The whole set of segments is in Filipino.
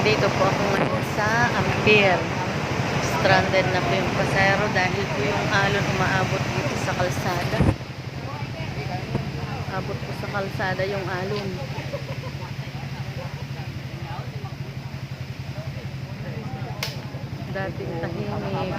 Nandito po ako ngayon sa Ampere. Stranded na po yung pasero dahil po yung alon umaabot dito sa kalsada. Abot po sa kalsada yung alon. Dating tahimik.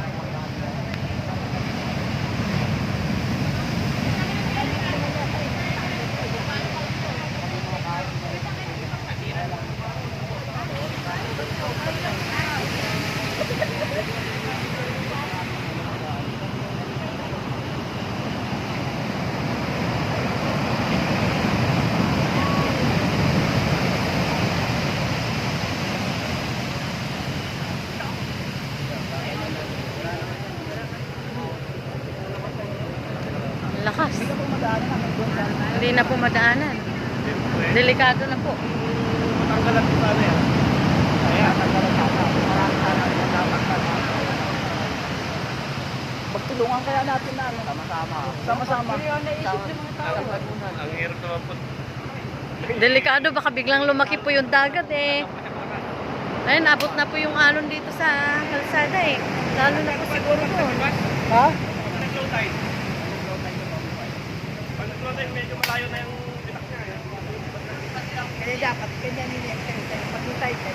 Lakas. Hindi na po madaanan. Delikado na po. Matanggalan po sana yan. Kaya, tanggalan sana. Marami sana nagtatanggal. Magtulungan kaya natin na sama-sama. Sama-sama. Ang hirap naman po. Delikado, baka biglang lumaki po yung dagat eh. Ayun, abot na po yung alon dito sa kalsada eh. Lalo na po siguro po. Ha? Nag-low tide. Pag nag-low tide, medyo malayo na yung bitak niya. Kaya dapat, ganyan nila. Pag-utay ka.